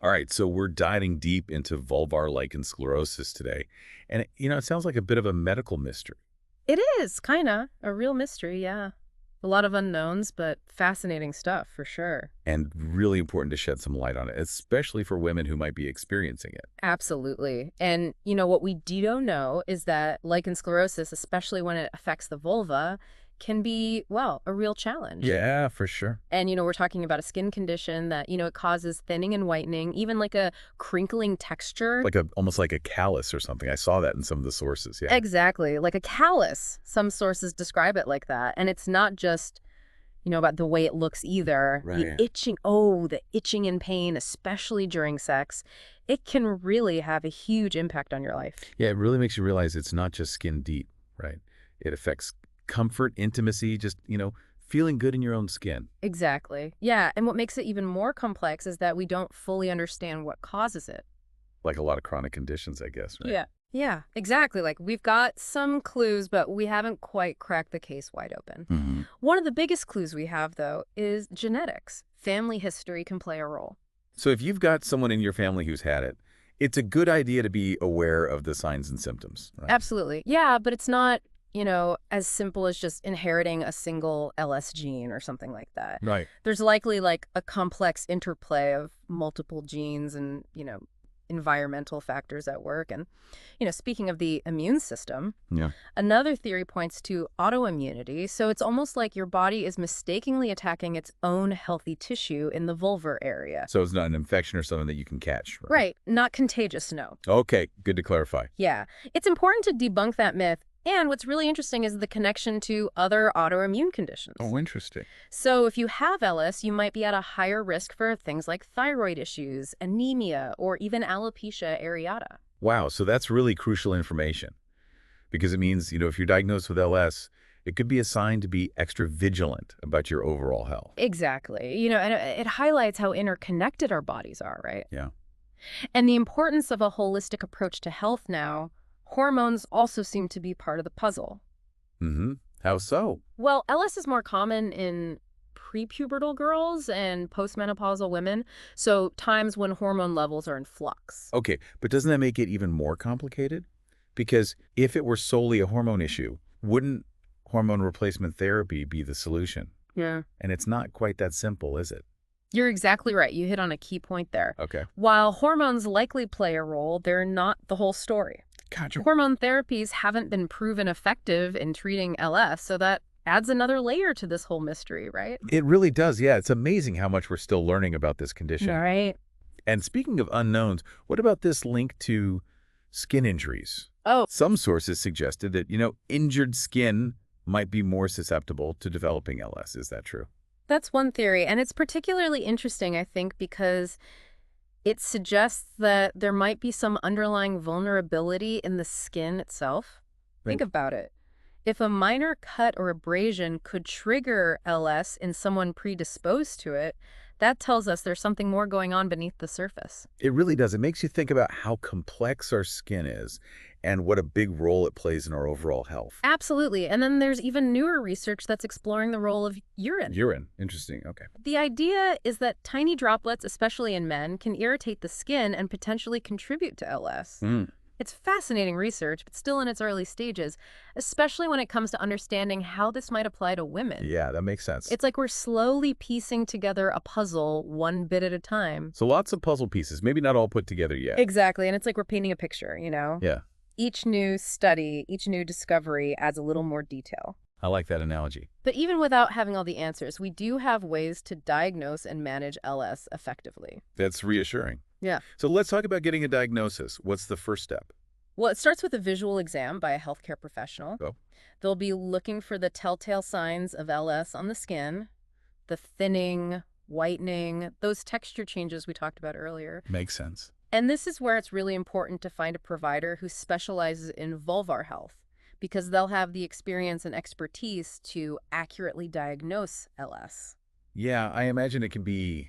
All right, so we're diving deep into vulvar lichen sclerosus today. And, it sounds like a bit of a medical mystery. It is, kinda. A real mystery, yeah. A lot of unknowns, but fascinating stuff, for sure. And really important to shed some light on it, especially for women who might be experiencing it. Absolutely. And, what we don't know is that lichen sclerosus, especially when it affects the vulva, can be, well, a real challenge. Yeah, for sure. And, we're talking about a skin condition that, it causes thinning and whitening, even like a crinkling texture. Almost like a callus or something. I saw that in some of the sources. Yeah. Exactly, like a callus. Some sources describe it like that. And it's not just, about the way it looks either. The Right. itching, the itching and pain, especially during sex, it can really have a huge impact on your life. Yeah, it really makes you realize it's not just skin deep, right? It affects comfort, intimacy, just, feeling good in your own skin. Exactly. Yeah, and what makes it even more complex is that we don't fully understand what causes it. Like a lot of chronic conditions, I guess, right? Yeah, exactly. Like we've got some clues, but we haven't quite cracked the case wide open. Hmm. One of the biggest clues we have, though, is genetics. Family history can play a role. So if you've got someone in your family who's had it, it's a good idea to be aware of the signs and symptoms, right? Absolutely. Yeah, but it's not, as simple as just inheriting a single LS gene or something like that. Right. There's likely like a complex interplay of multiple genes and, environmental factors at work. And, speaking of the immune system, Yeah. another theory points to autoimmunity. So it's almost like your body is mistakenly attacking its own healthy tissue in the vulvar area. So it's not an infection or something that you can catch, right? Right. Not contagious, no. Okay, good to clarify. Yeah. It's important to debunk that myth. And what's really interesting is the connection to other autoimmune conditions. Oh, interesting. So if you have LS, you might be at a higher risk for things like thyroid issues, anemia, or even alopecia areata. Wow, so that's really crucial information because it means, if you're diagnosed with LS, it could be a sign to be extra vigilant about your overall health. Exactly. And it highlights how interconnected our bodies are, right? Yeah. And the importance of a holistic approach to health now. Hormones also seem to be part of the puzzle. Mm-hmm. How so? Well, LS is more common in prepubertal girls and postmenopausal women, so times when hormone levels are in flux. Okay, but doesn't that make it even more complicated? Because if it were solely a hormone issue, wouldn't hormone replacement therapy be the solution? Yeah. And it's not quite that simple, is it? You're exactly right. You hit on a key point there. Okay. While hormones likely play a role, they're not the whole story. Gotcha. Hormone therapies haven't been proven effective in treating LS, so that adds another layer to this whole mystery, right? It really does, yeah. It's amazing how much we're still learning about this condition. All right. And speaking of unknowns, what about this link to skin injuries? Oh, Some sources suggested that, injured skin might be more susceptible to developing LS. Is that true? that's one theory. And it's particularly interesting, I think, because it suggests that there might be some underlying vulnerability in the skin itself. Think Right. about it. If a minor cut or abrasion could trigger LS in someone predisposed to it, that tells us there's something more going on beneath the surface. It really does. It makes you think about how complex our skin is and what a big role it plays in our overall health. Absolutely. And then there's even newer research that's exploring the role of urine. Urine. Interesting. Okay. The idea is that tiny droplets, especially in men, can irritate the skin and potentially contribute to LS. Mm. It's fascinating research, but still in its early stages, especially when it comes to understanding how this might apply to women. Yeah, that makes sense. It's like we're slowly piecing together a puzzle one bit at a time. So lots of puzzle pieces, maybe not all put together yet. Exactly, and it's like we're painting a picture. Yeah, Each new study, each new discovery adds a little more detail. I like that analogy. But even without having all the answers, we do have ways to diagnose and manage LS effectively. That's reassuring. Yeah. So let's talk about getting a diagnosis. What's the first step? Well, it starts with a visual exam by a healthcare professional. Oh. They'll be looking for the telltale signs of LS on the skin, the thinning, whitening, those texture changes we talked about earlier. Makes sense. And this is where it's really important to find a provider who specializes in vulvar health, because they'll have the experience and expertise to accurately diagnose LS. Yeah, I imagine it can be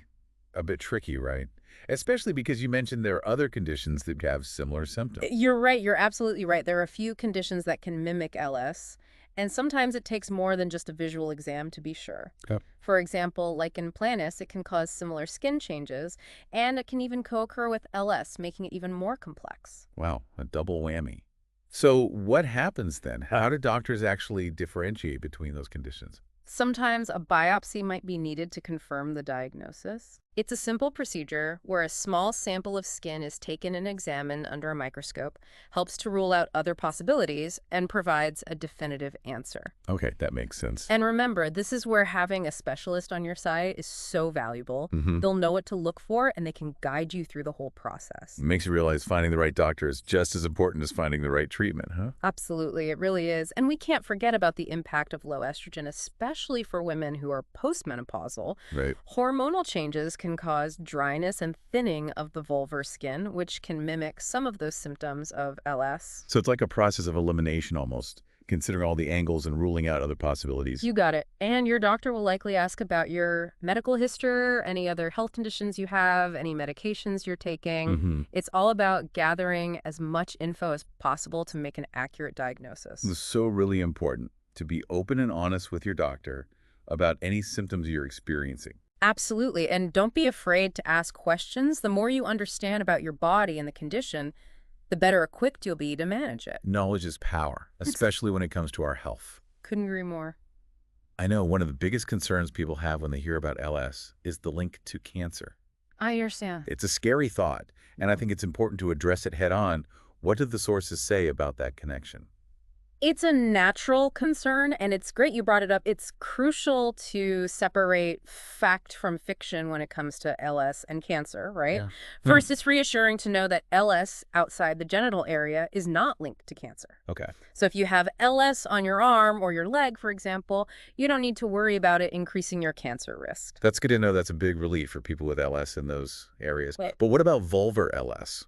a bit tricky, right? Especially because you mentioned there are other conditions that have similar symptoms. You're right. You're absolutely right. There are a few conditions that can mimic LS, And sometimes it takes more than just a visual exam to be sure. Yep. For example, lichen planus, it can cause similar skin changes, and it can even co-occur with LS, making it even more complex. Wow, a double whammy. So what happens then? How do doctors actually differentiate between those conditions? Sometimes a biopsy might be needed to confirm the diagnosis. It's a simple procedure where a small sample of skin is taken and examined under a microscope, helps to rule out other possibilities, and provides a definitive answer. Okay, that makes sense. And remember, this is where having a specialist on your side is so valuable. They'll know what to look for, and they can guide you through the whole process. Makes you realize finding the right doctor is just as important as finding the right treatment, huh? Absolutely, it really is. And we can't forget about the impact of low estrogen, especially for women who are postmenopausal. Right. Hormonal changes can cause dryness and thinning of the vulvar skin, which can mimic some of those symptoms of LS. So it's like a process of elimination almost, considering all the angles and ruling out other possibilities. You got it. And your doctor will likely ask about your medical history, any other health conditions you have, any medications you're taking. It's all about gathering as much info as possible to make an accurate diagnosis. It's so really important to be open and honest with your doctor about any symptoms you're experiencing. Absolutely. And don't be afraid to ask questions. The more you understand about your body and the condition, the better equipped you'll be to manage it. Knowledge is power, especially when it comes to our health. Couldn't agree more. I know one of the biggest concerns people have when they hear about LS is the link to cancer. I understand. It's a scary thought, and I think it's important to address it head on. What do the sources say about that connection? It's a natural concern, and it's great you brought it up. It's crucial to separate fact from fiction when it comes to LS and cancer, right? Yeah. First, it's reassuring to know that LS outside the genital area is not linked to cancer. Okay. So if you have LS on your arm or your leg, for example, you don't need to worry about it increasing your cancer risk. That's good to know. That's a big relief for people with LS in those areas. Right. But what about vulvar LS?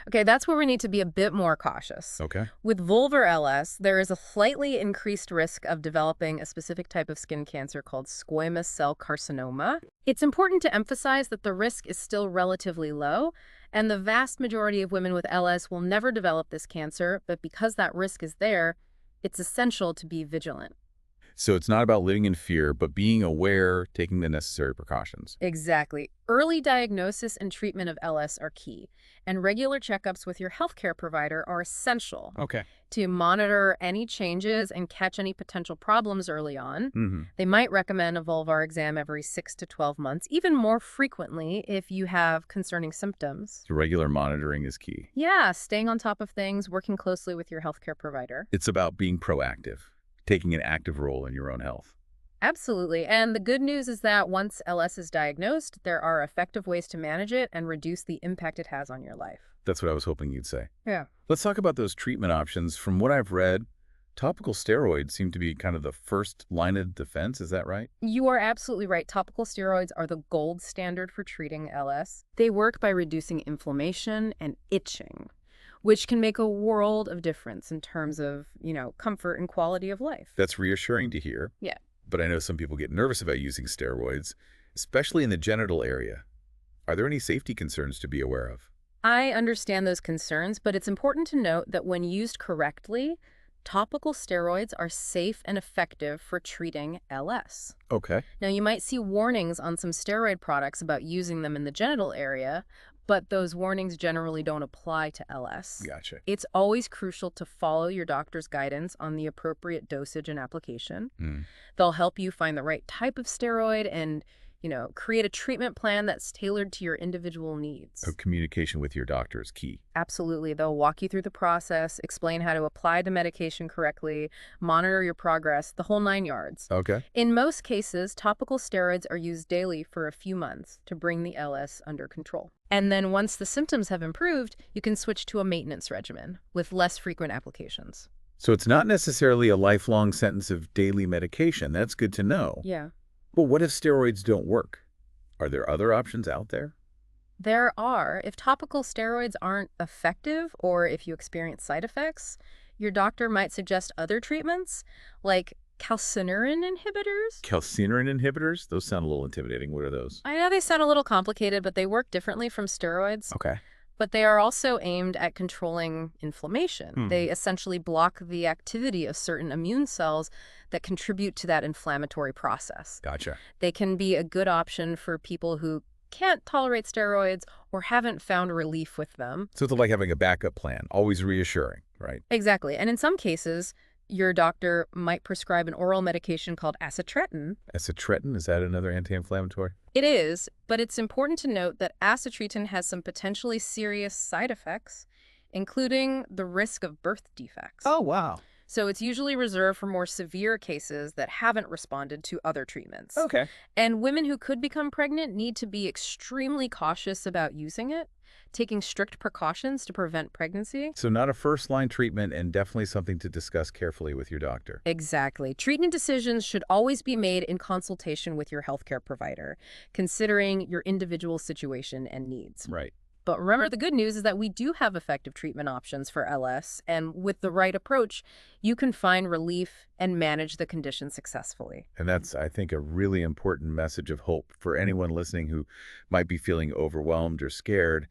Okay, that's where we need to be a bit more cautious. Okay. With vulvar LS, there is a slightly increased risk of developing a specific type of skin cancer called squamous cell carcinoma. It's important to emphasize that the risk is still relatively low, and the vast majority of women with LS will never develop this cancer, but because that risk is there, it's essential to be vigilant. So it's not about living in fear, but being aware, taking the necessary precautions. Exactly. Early diagnosis and treatment of LS are key, and regular checkups with your healthcare provider are essential Okay. to monitor any changes and catch any potential problems early on. They might recommend a vulvar exam every 6 to 12 months, even more frequently if you have concerning symptoms. So regular monitoring is key. Yeah, staying on top of things, working closely with your healthcare provider. It's about being proactive, taking an active role in your own health. Absolutely. And the good news is that once LS is diagnosed, there are effective ways to manage it and reduce the impact it has on your life. That's what I was hoping you'd say. Yeah. Let's talk about those treatment options. From what I've read, topical steroids seem to be kind of the first line of defense. Is that right? You are absolutely right. Topical steroids are the gold standard for treating LS. They work by reducing inflammation and itching, which can make a world of difference in terms of, comfort and quality of life. That's reassuring to hear. Yeah. But I know some people get nervous about using steroids, especially in the genital area. Are there any safety concerns to be aware of? I understand those concerns, but it's important to note that when used correctly, topical steroids are safe and effective for treating LS. Okay. Now, you might see warnings on some steroid products about using them in the genital area, but those warnings generally don't apply to LS. Gotcha. It's always crucial to follow your doctor's guidance on the appropriate dosage and application. They'll help you find the right type of steroid and, create a treatment plan that's tailored to your individual needs. So communication with your doctor is key. Absolutely. They'll walk you through the process, explain how to apply the medication correctly, monitor your progress, the whole 9 yards. Okay. In most cases, topical steroids are used daily for a few months to bring the LS under control. And then once the symptoms have improved, you can switch to a maintenance regimen with less frequent applications. So it's not necessarily a lifelong sentence of daily medication. That's good to know. Yeah. But what if steroids don't work? Are there other options out there? There are. If topical steroids aren't effective or if you experience side effects, your doctor might suggest other treatments like calcineurin inhibitors. Calcineurin inhibitors? Those sound a little intimidating. What are those? I know they sound a little complicated, but they work differently from steroids. Okay. But they are also aimed at controlling inflammation. Hmm. They essentially block the activity of certain immune cells that contribute to that inflammatory process. Gotcha. They can be a good option for people who can't tolerate steroids or haven't found relief with them. So it's like having a backup plan, always reassuring, right? Exactly. And in some cases, your doctor might prescribe an oral medication called acitretin. Acitretin, is that another anti-inflammatory? It is, but it's important to note that acitretin has some potentially serious side effects, including the risk of birth defects. Oh, wow. So it's usually reserved for more severe cases that haven't responded to other treatments. Okay. And women who could become pregnant need to be extremely cautious about using it, taking strict precautions to prevent pregnancy. So not a first-line treatment and definitely something to discuss carefully with your doctor. Exactly. Treatment decisions should always be made in consultation with your healthcare provider, considering your individual situation and needs. Right. But remember, the good news is that we do have effective treatment options for LS, and with the right approach, you can find relief and manage the condition successfully. And that's, I think, a really important message of hope for anyone listening who might be feeling overwhelmed or scared.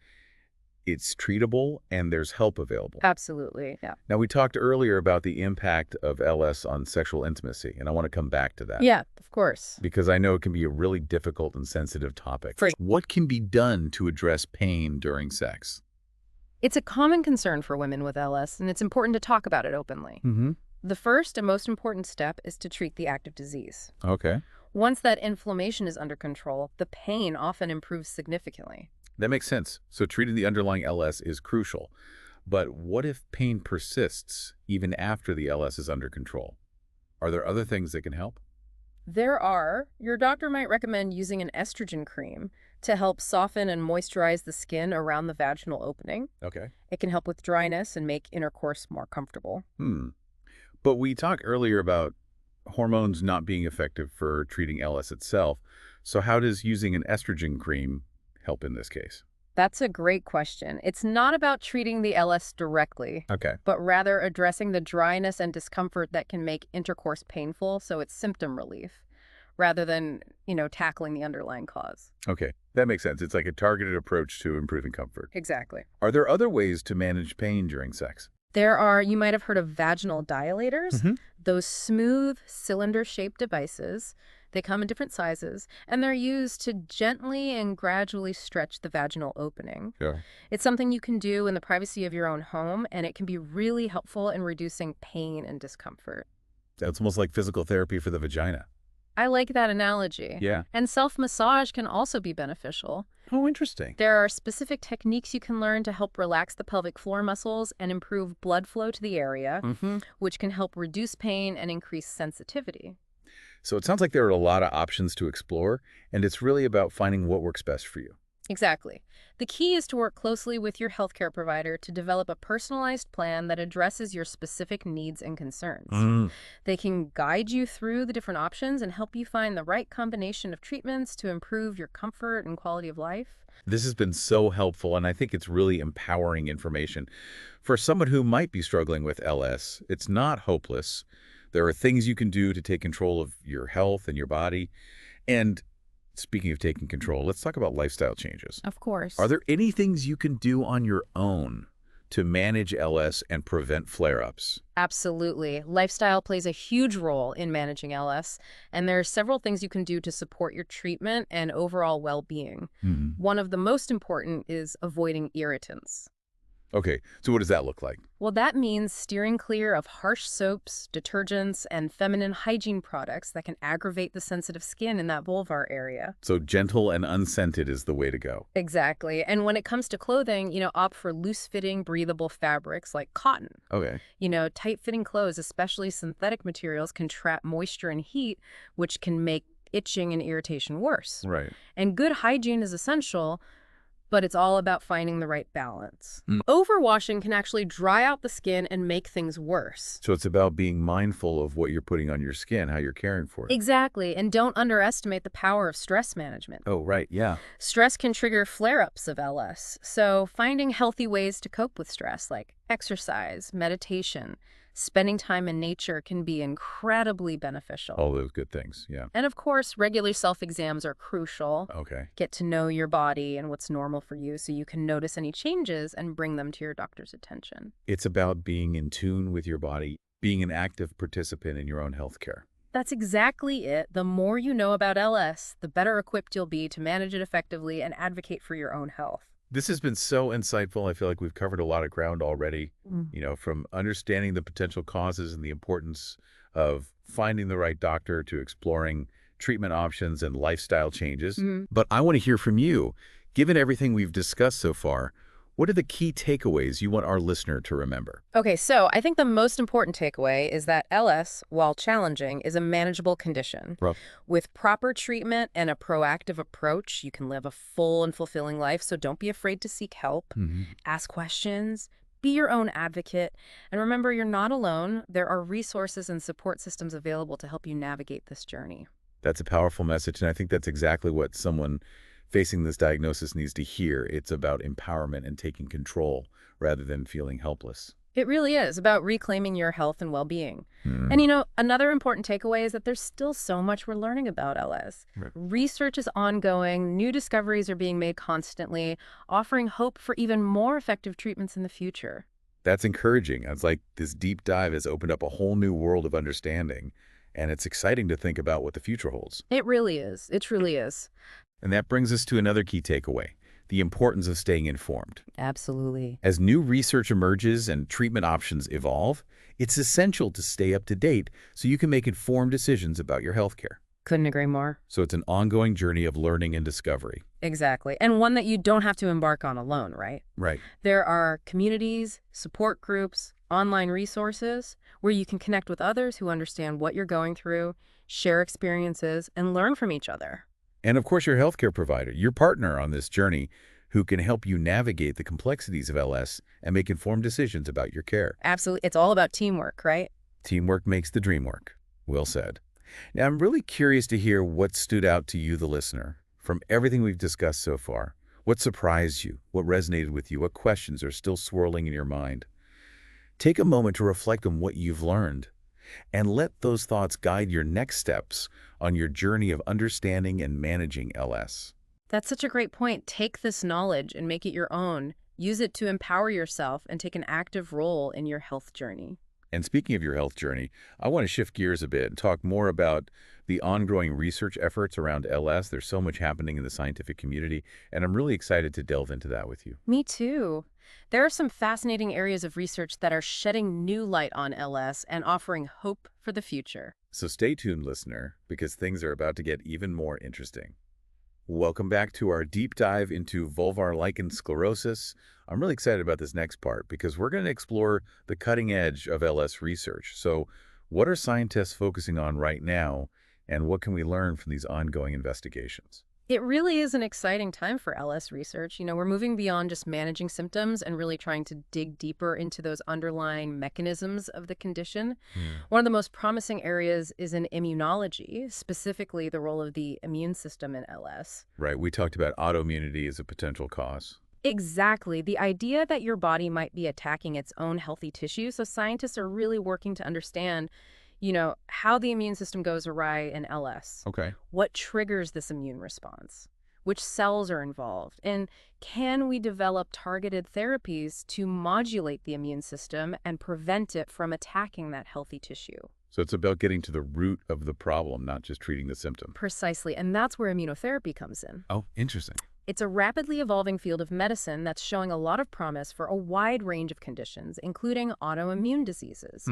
It's treatable and there's help available. Absolutely, yeah. Now, we talked earlier about the impact of LS on sexual intimacy, and I want to come back to that. Yeah, of course. Because I know it can be a really difficult and sensitive topic. For- What can be done to address pain during sex? It's a common concern for women with LS, and it's important to talk about it openly. Mm-hmm. The first and most important step is to treat the active disease. Okay. Once that inflammation is under control, the pain often improves significantly. That makes sense. So treating the underlying LS is crucial. But what if pain persists even after the LS is under control? Are there other things that can help? There are. Your doctor might recommend using an estrogen cream to help soften and moisturize the skin around the vaginal opening. Okay. It can help with dryness and make intercourse more comfortable. But we talked earlier about hormones not being effective for treating LS itself. So how does using an estrogen cream help in this case? That's a great question. It's not about treating the LS directly, Okay. but rather addressing the dryness and discomfort that can make intercourse painful, so it's symptom relief, rather than, tackling the underlying cause. Okay. That makes sense. It's like a targeted approach to improving comfort. Exactly. Are there other ways to manage pain during sex? There are, you might have heard of vaginal dilators, Mhm. those smooth cylinder-shaped devices. They come in different sizes, and they're used to gently and gradually stretch the vaginal opening. Sure. It's something you can do in the privacy of your own home, and it can be really helpful in reducing pain and discomfort. That's almost like physical therapy for the vagina. I like that analogy. Yeah. And self-massage can also be beneficial. Oh, interesting. There are specific techniques you can learn to help relax the pelvic floor muscles and improve blood flow to the area, which can help reduce pain and increase sensitivity. So it sounds like there are a lot of options to explore, and it's really about finding what works best for you. Exactly. The key is to work closely with your healthcare provider to develop a personalized plan that addresses your specific needs and concerns. They can guide you through the different options and help you find the right combination of treatments to improve your comfort and quality of life. This has been so helpful, and I think it's really empowering information. For someone who might be struggling with LS, it's not hopeless. There are things you can do to take control of your health and your body. And speaking of taking control, let's talk about lifestyle changes. Of course. Are there any things you can do on your own to manage LS and prevent flare-ups? Absolutely. Lifestyle plays a huge role in managing LS, and there are several things you can do to support your treatment and overall well-being. One of the most important is avoiding irritants. Okay, so what does that look like? Well, that means steering clear of harsh soaps, detergents, and feminine hygiene products that can aggravate the sensitive skin in that vulvar area. So gentle and unscented is the way to go. Exactly. And when it comes to clothing, opt for loose-fitting, breathable fabrics like cotton. Okay. Tight-fitting clothes, especially synthetic materials, can trap moisture and heat, which can make itching and irritation worse. Right. And good hygiene is essential, but it's all about finding the right balance. Overwashing can actually dry out the skin and make things worse. So it's about being mindful of what you're putting on your skin, how you're caring for it. Exactly, and don't underestimate the power of stress management. Oh, right, yeah. Stress can trigger flare-ups of LS, so finding healthy ways to cope with stress, like exercise, meditation, Spending time in nature can be incredibly beneficial. All those good things, yeah. And of course, regular self-exams are crucial. Okay. Get to know your body and what's normal for you so you can notice any changes and bring them to your doctor's attention. It's about being in tune with your body, being an active participant in your own health care. That's exactly it. The more you know about LS, the better equipped you'll be to manage it effectively and advocate for your own health. This has been so insightful. I feel like we've covered a lot of ground already, Mm. from understanding the potential causes and the importance of finding the right doctor to exploring treatment options and lifestyle changes. Mhm. But I want to hear from you. Given everything we've discussed so far, what are the key takeaways you want our listener to remember? Okay, so I think the most important takeaway is that LS, while challenging, is a manageable condition. Rough. With proper treatment and a proactive approach, you can live a full and fulfilling life, so don't be afraid to seek help. Ask questions, be your own advocate, and remember you're not alone. There are resources and support systems available to help you navigate this journey. That's a powerful message, and I think that's exactly what someone facing this diagnosis needs to hear. It's about empowerment and taking control rather than feeling helpless. It really is about reclaiming your health and well-being. Hmm. And another important takeaway is that there's still so much we're learning about LS. Right. Research is ongoing, new discoveries are being made constantly, offering hope for even more effective treatments in the future. That's encouraging. It's like this deep dive has opened up a whole new world of understanding, and it's exciting to think about what the future holds. It really is. It truly is. And that brings us to another key takeaway, the importance of staying informed. Absolutely. As new research emerges and treatment options evolve, it's essential to stay up to date so you can make informed decisions about your healthcare. Couldn't agree more. So it's an ongoing journey of learning and discovery. Exactly. And one that you don't have to embark on alone, right? Right. There are communities, support groups, online resources where you can connect with others who understand what you're going through, share experiences, and learn from each other. And of course, your healthcare provider, your partner on this journey, who can help you navigate the complexities of LS and make informed decisions about your care. Absolutely. It's all about teamwork, right? Teamwork makes the dream work. Well said. Now, I'm really curious to hear what stood out to you, the listener, from everything we've discussed so far. What surprised you? What resonated with you? What questions are still swirling in your mind? Take a moment to reflect on what you've learned, and let those thoughts guide your next steps on your journey of understanding and managing LS. That's such a great point. Take this knowledge and make it your own. Use it to empower yourself and take an active role in your health journey. And speaking of your health journey, I want to shift gears a bit and talk more about the ongoing research efforts around LS. There's so much happening in the scientific community, and I'm really excited to delve into that with you. Me too. There are some fascinating areas of research that are shedding new light on LS and offering hope for the future. So stay tuned, listener, because things are about to get even more interesting. Welcome back to our deep dive into vulvar lichen sclerosus. I'm really excited about this next part because we're going to explore the cutting edge of LS research. So what are scientists focusing on right now, and what can we learn from these ongoing investigations? It really is an exciting time for LS research. We're moving beyond just managing symptoms and really trying to dig deeper into those underlying mechanisms of the condition. One of the most promising areas is in immunology, specifically the role of the immune system in LS. Right. We talked about autoimmunity as a potential cause. Exactly. The idea that your body might be attacking its own healthy tissue. So scientists are really working to understand how the immune system goes awry in LS. Okay. What triggers this immune response? Which cells are involved? And can we develop targeted therapies to modulate the immune system and prevent it from attacking that healthy tissue? So it's about getting to the root of the problem, not just treating the symptom. Precisely. And that's where immunotherapy comes in. Oh, interesting. It's a rapidly evolving field of medicine that's showing a lot of promise for a wide range of conditions, including autoimmune diseases.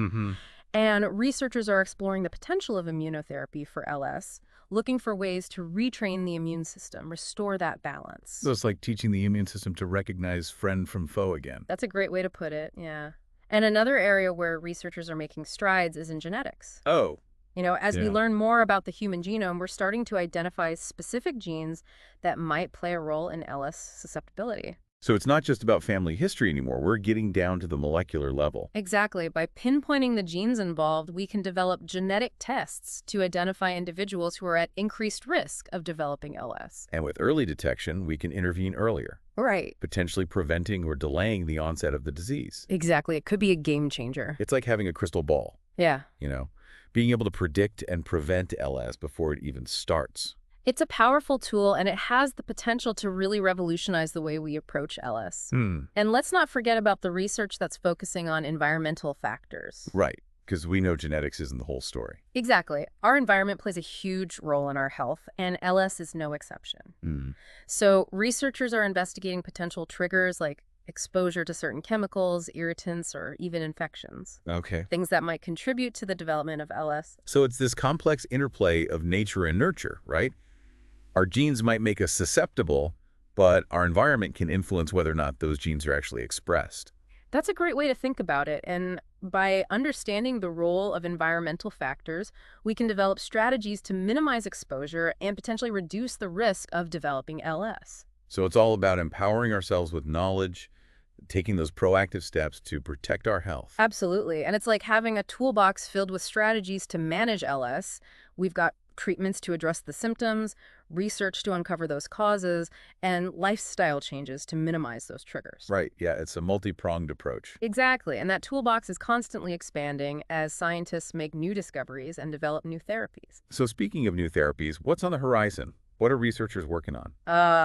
And researchers are exploring the potential of immunotherapy for LS, looking for ways to retrain the immune system, restore that balance. So it's like teaching the immune system to recognize friend from foe again. That's a great way to put it, yeah. And another area where researchers are making strides is in genetics. Oh. As we learn more about the human genome, we're starting to identify specific genes that might play a role in LS susceptibility. So it's not just about family history anymore. We're getting down to the molecular level. Exactly. By pinpointing the genes involved, we can develop genetic tests to identify individuals who are at increased risk of developing LS. And with early detection, we can intervene earlier. Right. potentially preventing or delaying the onset of the disease. Exactly. It could be a game changer. It's like having a crystal ball, Yeah. you know, being able to predict and prevent LS before it even starts. It's a powerful tool, and it has the potential to really revolutionize the way we approach LS. Hmm. And let's not forget about the research that's focusing on environmental factors. Right, because we know genetics isn't the whole story. Exactly. Our environment plays a huge role in our health, and LS is no exception. Hmm. So researchers are investigating potential triggers like exposure to certain chemicals, irritants, or even infections, Okay. things that might contribute to the development of LS. So it's this complex interplay of nature and nurture, right? Our genes might make us susceptible, but our environment can influence whether or not those genes are actually expressed. That's a great way to think about it. And by understanding the role of environmental factors, we can develop strategies to minimize exposure and potentially reduce the risk of developing LS. So it's all about empowering ourselves with knowledge, taking those proactive steps to protect our health. Absolutely. And it's like having a toolbox filled with strategies to manage LS. We've got treatments to address the symptoms, research to uncover those causes, and lifestyle changes to minimize those triggers. Right, yeah, it's a multi-pronged approach. Exactly. And that toolbox is constantly expanding as scientists make new discoveries and develop new therapies. So speaking of new therapies, what's on the horizon? What are researchers working on?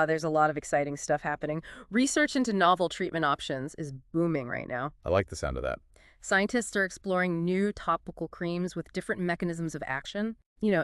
There's a lot of exciting stuff happening. Research into novel treatment options is booming right now. I like the sound of that. Scientists are exploring new topical creams with different mechanisms of action,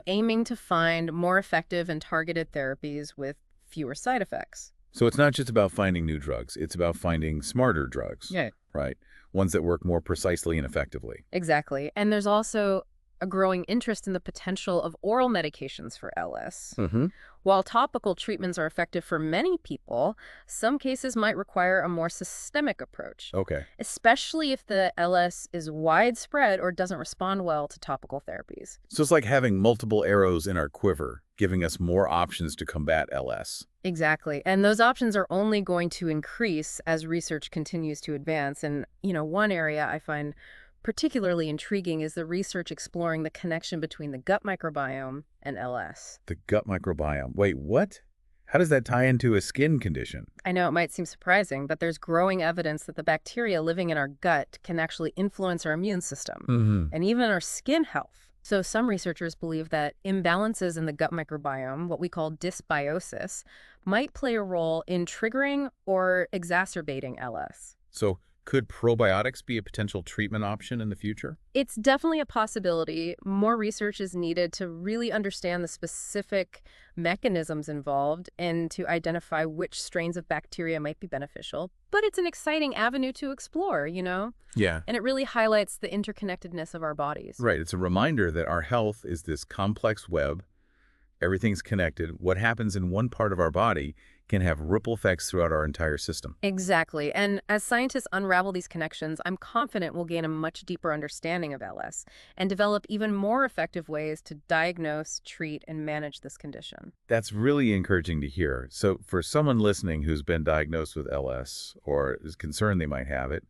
aiming to find more effective and targeted therapies with fewer side effects. So it's not just about finding new drugs, it's about finding smarter drugs. Yeah. Right, ones that work more precisely and effectively. Exactly. And there's also a growing interest in the potential of oral medications for LS. Mm-hmm. While topical treatments are effective for many people, some cases might require a more systemic approach, Okay. especially if the LS is widespread or doesn't respond well to topical therapies. So it's like having multiple arrows in our quiver, giving us more options to combat LS. Exactly. And those options are only going to increase as research continues to advance. And, one area I find particularly intriguing is the research exploring the connection between the gut microbiome and LS. The gut microbiome. Wait, what? How does that tie into a skin condition? I know it might seem surprising, but there's growing evidence that the bacteria living in our gut can actually influence our immune system Mm-hmm. and even our skin health. So some researchers believe that imbalances in the gut microbiome, what we call dysbiosis, might play a role in triggering or exacerbating LS. So could probiotics be a potential treatment option in the future? It's definitely a possibility. More research is needed to really understand the specific mechanisms involved and to identify which strains of bacteria might be beneficial. But it's an exciting avenue to explore, Yeah. And it really highlights the interconnectedness of our bodies. Right. It's a reminder that our health is this complex web. Everything's connected. What happens in one part of our body can have ripple effects throughout our entire system. Exactly. And as scientists unravel these connections, I'm confident we'll gain a much deeper understanding of LS and develop even more effective ways to diagnose, treat, and manage this condition. That's really encouraging to hear. So for someone listening who's been diagnosed with LS or is concerned they might have it,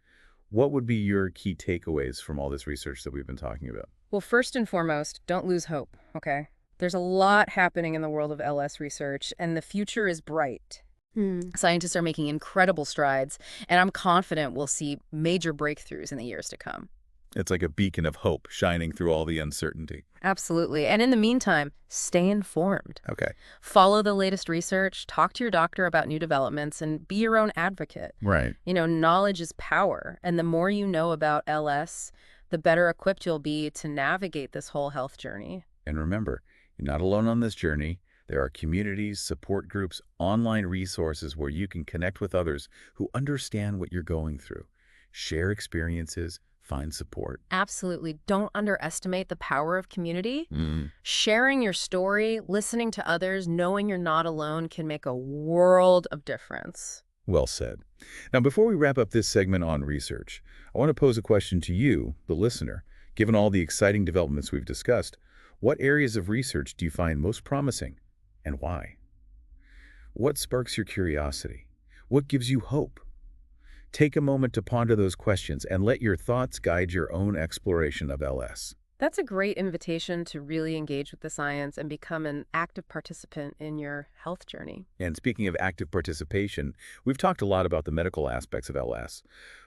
what would be your key takeaways from all this research that we've been talking about? Well, first and foremost, don't lose hope, okay? There's a lot happening in the world of LS research, and the future is bright. Scientists are making incredible strides, and I'm confident we'll see major breakthroughs in the years to come. It's like a beacon of hope shining through all the uncertainty. Absolutely. And in the meantime, stay informed. Okay. Follow the latest research, talk to your doctor about new developments, and be your own advocate. Right. Knowledge is power, and the more you know about LS, the better equipped you'll be to navigate this whole health journey. And remember, you're not alone on this journey. There are communities, support groups, online resources where you can connect with others who understand what you're going through. Share experiences, find support. Absolutely. Don't underestimate the power of community. Sharing your story, listening to others, knowing you're not alone can make a world of difference. Well said. Now, before we wrap up this segment on research, I want to pose a question to you, the listener. Given all the exciting developments we've discussed, what areas of research do you find most promising, and why? What sparks your curiosity? What gives you hope? Take a moment to ponder those questions and let your thoughts guide your own exploration of LS. That's a great invitation to really engage with the science and become an active participant in your health journey. And speaking of active participation, we've talked a lot about the medical aspects of LS,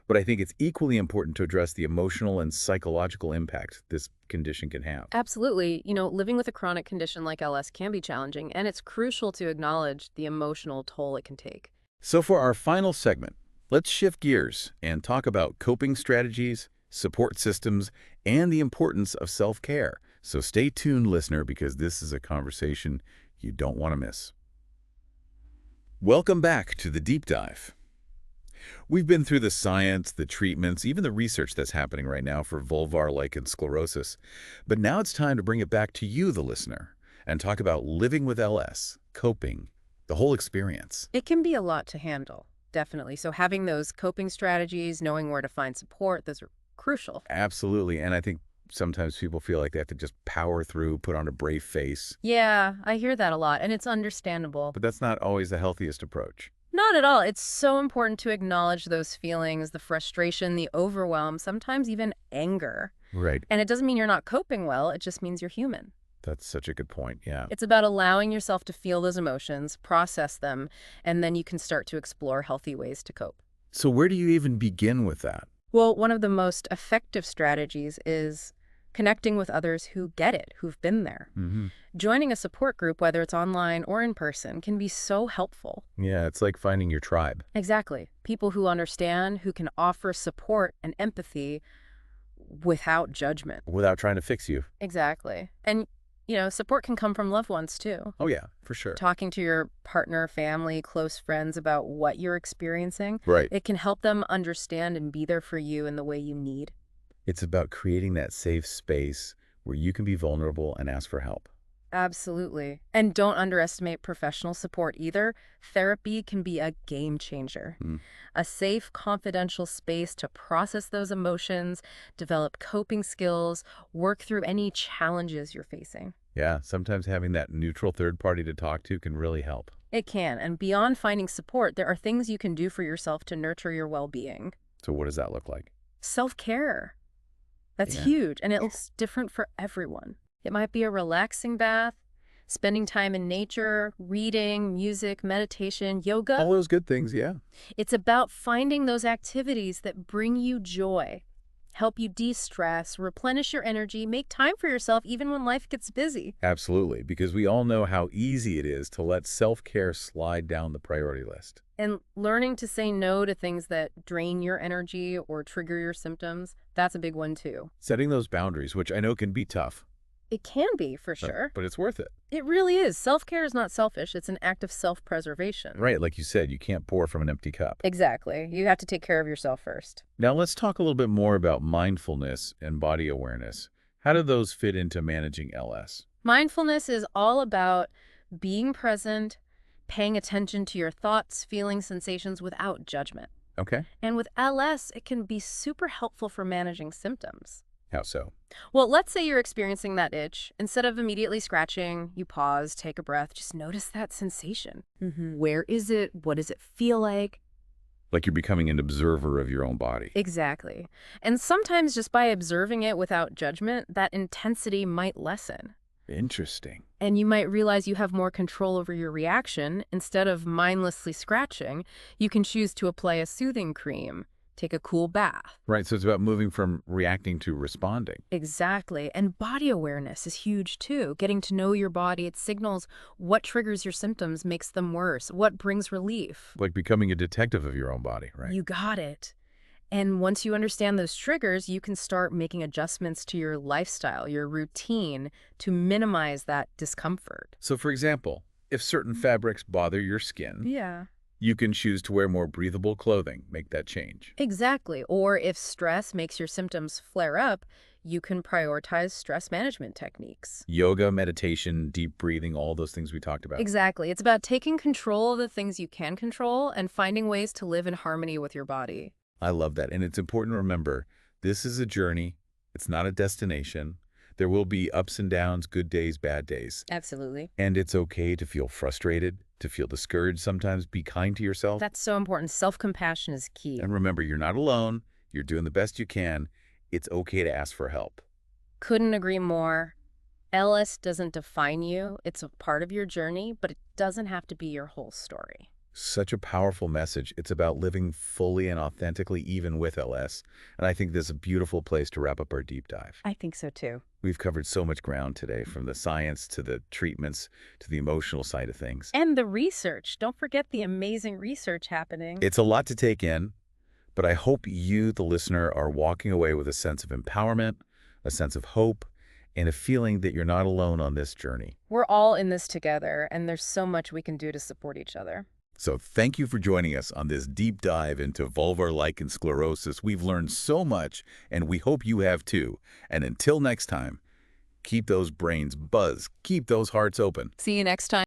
but I think it's equally important to address the emotional and psychological impact this condition can have. Absolutely. Living with a chronic condition like LS can be challenging, and it's crucial to acknowledge the emotional toll it can take. So for our final segment, let's shift gears and talk about coping strategies, support systems, and the importance of self-care. So stay tuned, listener, because this is a conversation you don't want to miss. Welcome back to the Deep Dive. We've been through the science, the treatments, even the research that's happening right now for vulvar lichen sclerosus. But now it's time to bring it back to you, the listener, and talk about living with LS, coping, the whole experience. It can be a lot to handle, definitely. So having those coping strategies, knowing where to find support, those are crucial. Absolutely. And I think sometimes people feel like they have to just power through, put on a brave face. Yeah, I hear that a lot, and it's understandable. But that's not always the healthiest approach. Not at all. It's so important to acknowledge those feelings, the frustration, the overwhelm, sometimes even anger. Right. And it doesn't mean you're not coping well, it just means you're human. That's such a good point, yeah. It's about allowing yourself to feel those emotions, process them, and then you can start to explore healthy ways to cope. So where do you even begin with that? Well, one of the most effective strategies is connecting with others who get it, who've been there. Joining a support group, whether it's online or in person, can be so helpful. Yeah, it's like finding your tribe. Exactly. People who understand, who can offer support and empathy without judgment. Without trying to fix you. Exactly. And, support can come from loved ones, too. Oh, yeah, for sure. Talking to your partner, family, close friends about what you're experiencing. Right. It can help them understand and be there for you in the way you need. It's about creating that safe space where you can be vulnerable and ask for help. Absolutely. And don't underestimate professional support either. Therapy can be a game changer. A safe, confidential space to process those emotions, develop coping skills, work through any challenges you're facing. Yeah, sometimes having that neutral third party to talk to can really help. It can. And beyond finding support, there are things you can do for yourself to nurture your well-being. So what does that look like? Self-care. That's Yeah. huge, and it's different for everyone. It might be a relaxing bath, spending time in nature, reading, music, meditation, yoga. All those good things, yeah. It's about finding those activities that bring you joy, help you de-stress, replenish your energy, make time for yourself even when life gets busy. Absolutely, because we all know how easy it is to let self-care slide down the priority list. And learning to say no to things that drain your energy or trigger your symptoms, that's a big one too. Setting those boundaries, which I know can be tough. It can be, for sure. But it's worth it. It really is. Self-care is not selfish. It's an act of self-preservation. Right, like you said, you can't pour from an empty cup. Exactly. You have to take care of yourself first. Now let's talk a little bit more about mindfulness and body awareness. How do those fit into managing LS? Mindfulness is all about being present, paying attention to your thoughts, feelings, sensations without judgment. Okay. And with LS, it can be super helpful for managing symptoms. How so? Well, let's say you're experiencing that itch. Instead of immediately scratching, you pause, take a breath, just notice that sensation. Where is it? What does it feel like? Like you're becoming an observer of your own body. Exactly. And sometimes just by observing it without judgment, that intensity might lessen. Interesting. And you might realize you have more control over your reaction. Instead of mindlessly scratching, you can choose to apply a soothing cream, take a cool bath. Right, so it's about moving from reacting to responding. Exactly. And body awareness is huge too. Getting to know your body, it signals what triggers your symptoms, makes them worse, what brings relief. Like becoming a detective of your own body, right? You got it. And once you understand those triggers, you can start making adjustments to your lifestyle, your routine, to minimize that discomfort. So for example, if certain fabrics bother your skin, Yeah. you can choose to wear more breathable clothing, make that change. Exactly. Or if stress makes your symptoms flare up, you can prioritize stress management techniques. Yoga, meditation, deep breathing, all those things we talked about. Exactly. It's about taking control of the things you can control and finding ways to live in harmony with your body. I love that. And it's important to remember, this is a journey. It's not a destination. There will be ups and downs, good days, bad days. Absolutely. And it's okay to feel frustrated, to feel discouraged sometimes. Be kind to yourself. That's so important. Self-compassion is key. And remember, you're not alone. You're doing the best you can. It's okay to ask for help. Couldn't agree more. LS doesn't define you. It's a part of your journey, but it doesn't have to be your whole story. Such a powerful message. It's about living fully and authentically even with LS. And I think this is a beautiful place to wrap up our deep dive. I think so too. We've covered so much ground today, from the science to the treatments to the emotional side of things. And the research. Don't forget the amazing research happening. It's a lot to take in, but I hope you, the listener, are walking away with a sense of empowerment, a sense of hope, and a feeling that you're not alone on this journey. We're all in this together, and there's so much we can do to support each other. So thank you for joining us on this deep dive into vulvar lichen sclerosus. We've learned so much, and we hope you have too. And until next time, keep those brains buzzed, keep those hearts open. See you next time.